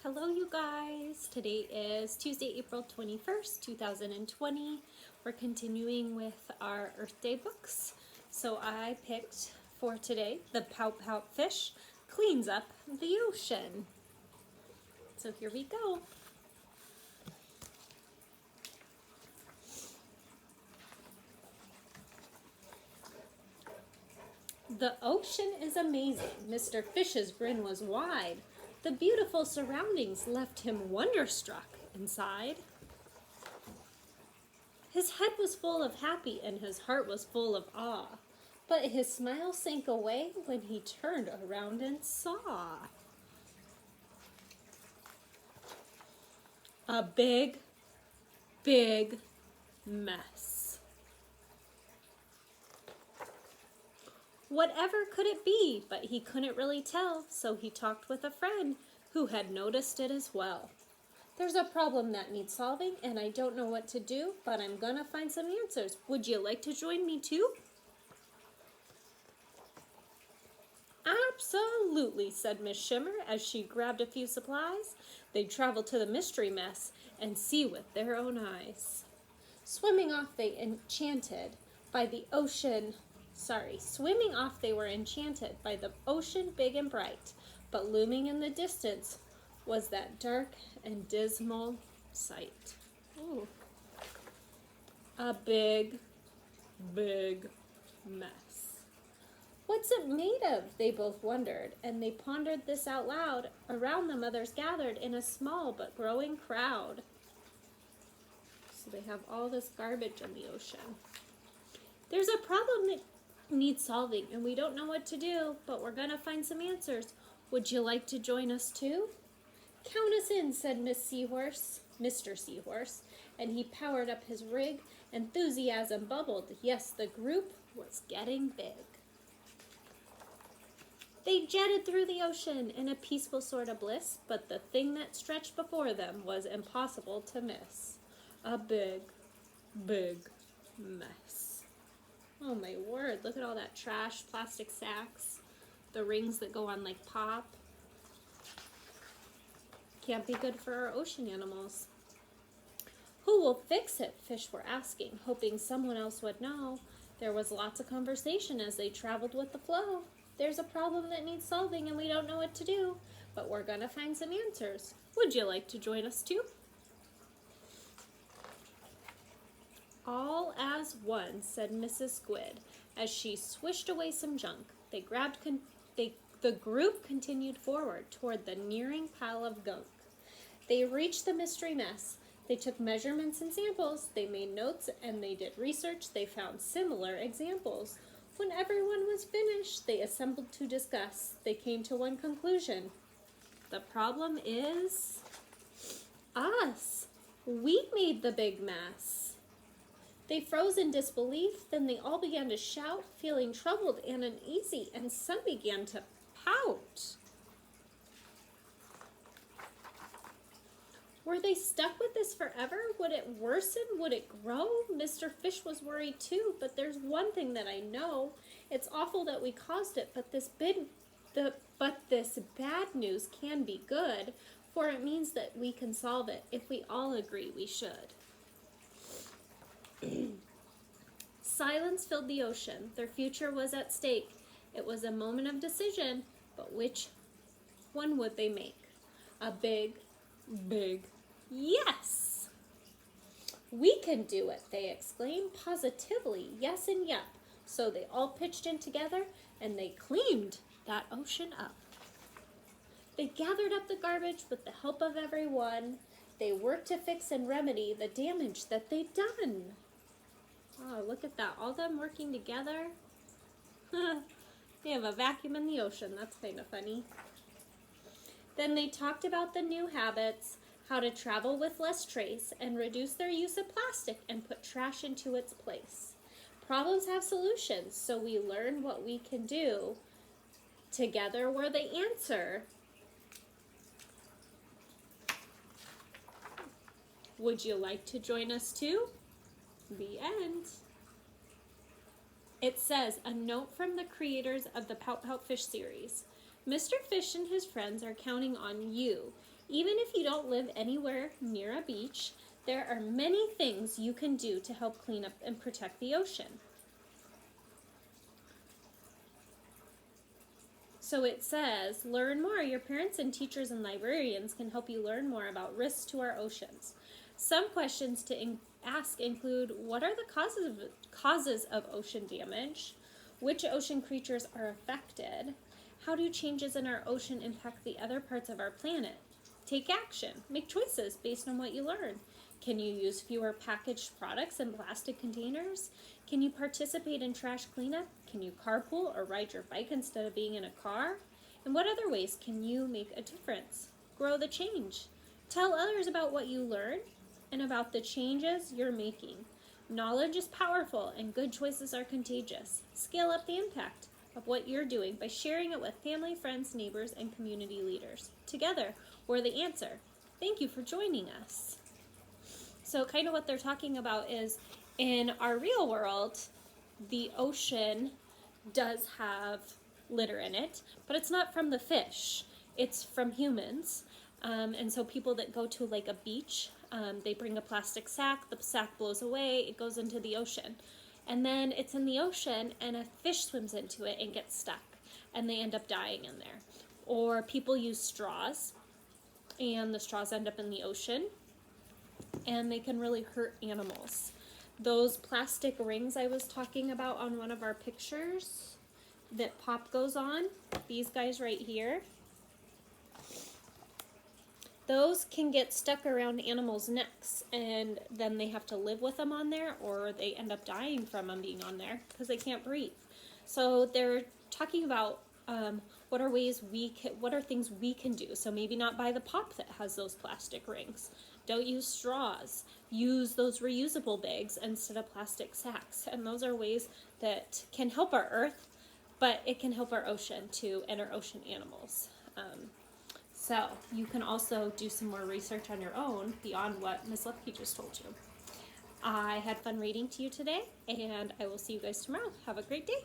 Hello you guys! Today is Tuesday, April 21st, 2020. We're continuing with our Earth Day books. So I picked for today, The Pout Fish Cleans Up the Ocean. So here we go. The ocean is amazing. Mr. Fish's grin was wide. The beautiful surroundings left him wonderstruck inside. His head was full of happy and his heart was full of awe. But his smile sank away when he turned around and saw a big, big mess. Whatever could it be? But he couldn't really tell, so he talked with a friend who had noticed it as well. There's a problem that needs solving, and I don't know what to do, but I'm gonna find some answers. Would you like to join me too? Absolutely, said Miss Shimmer as she grabbed a few supplies. They'd travel to the mystery mess and see with their own eyes. Swimming off they were enchanted by the ocean big and bright, but looming in the distance was that dark and dismal sight. Ooh. A big, big mess. What's it made of? They both wondered, and they pondered this out loud. Around them others gathered in a small but growing crowd. So they have all this garbage in the ocean. There's a problem that needs solving, and we don't know what to do, but we're gonna find some answers. Would you like to join us too? Count us in, said Mr. Seahorse, and he powered up his rig. Enthusiasm bubbled. Yes, the group was getting big. They jetted through the ocean in a peaceful sort of bliss, but the thing that stretched before them was impossible to miss. A big, big mess. Oh my word, look at all that trash, plastic sacks, the rings that go on like pop. Can't be good for our ocean animals. Who will fix it? Fish were asking, hoping someone else would know. There was lots of conversation as they traveled with the flow. There's a problem that needs solving and we don't know what to do, but we're gonna find some answers. Would you like to join us too? All as one, said Mrs. Squid, as she swished away some junk. The group continued forward toward the nearing pile of gunk. They reached the mystery mess. They took measurements and samples. They made notes and they did research. They found similar examples. When everyone was finished, they assembled to discuss. They came to one conclusion. The problem is us. We made the big mess. They froze in disbelief. Then they all began to shout, feeling troubled and uneasy, and some began to pout. Were they stuck with this forever? Would it worsen? Would it grow? Mr. Fish was worried too, but there's one thing that I know. It's awful that we caused it, but this bad news can be good, for it means that we can solve it if we all agree we should. Silence filled the ocean. Their future was at stake. It was a moment of decision, but which one would they make? A big, big yes! We can do it, they exclaimed. Positively, yes and yep. So they all pitched in together and they cleaned that ocean up. They gathered up the garbage with the help of everyone. They worked to fix and remedy the damage that they'd done. Oh, look at that. All them working together. They have a vacuum in the ocean. That's kind of funny. Then they talked about the new habits, how to travel with less trace and reduce their use of plastic and put trash into its place. Problems have solutions, so we learn what we can do. Together we're the answer. Would you like to join us too? The end. It says, a note from the creators of the Pout Fish series. Mr. Fish and his friends are counting on you. Even if you don't live anywhere near a beach, there are many things you can do to help clean up and protect the ocean. So it says, learn more. Your parents and teachers and librarians can help you learn more about risks to our oceans. Some questions to ask include, what are the causes of ocean damage? Which ocean creatures are affected? How do changes in our ocean impact the other parts of our planet? Take action. Make choices based on what you learn. Can you use fewer packaged products and plastic containers? Can you participate in trash cleanup? Can you carpool or ride your bike instead of being in a car? And what other ways can you make a difference? Grow the change. Tell others about what you learned and about the changes you're making. Knowledge is powerful and good choices are contagious. Scale up the impact of what you're doing by sharing it with family, friends, neighbors, and community leaders. Together, we're the answer. Thank you for joining us. So kind of what they're talking about is, in our real world, the ocean does have litter in it, but it's not from the fish. It's from humans. And so people that go to like a beach, they bring a plastic sack, the sack blows away, it goes into the ocean. And then it's in the ocean and a fish swims into it and gets stuck and they end up dying in there. Or people use straws and the straws end up in the ocean and they can really hurt animals. Those plastic rings I was talking about on one of our pictures that Pop goes on, these guys right here, those can get stuck around animals' necks and then they have to live with them on there, or they end up dying from them being on there because they can't breathe. So they're talking about what are things we can do. So maybe not buy the pop that has those plastic rings. Don't use straws. Use those reusable bags instead of plastic sacks. And those are ways that can help our earth, but it can help our ocean too and our ocean animals. So you can also do some more research on your own beyond what Ms. Lepke just told you. I had fun reading to you today, and I will see you guys tomorrow. Have a great day.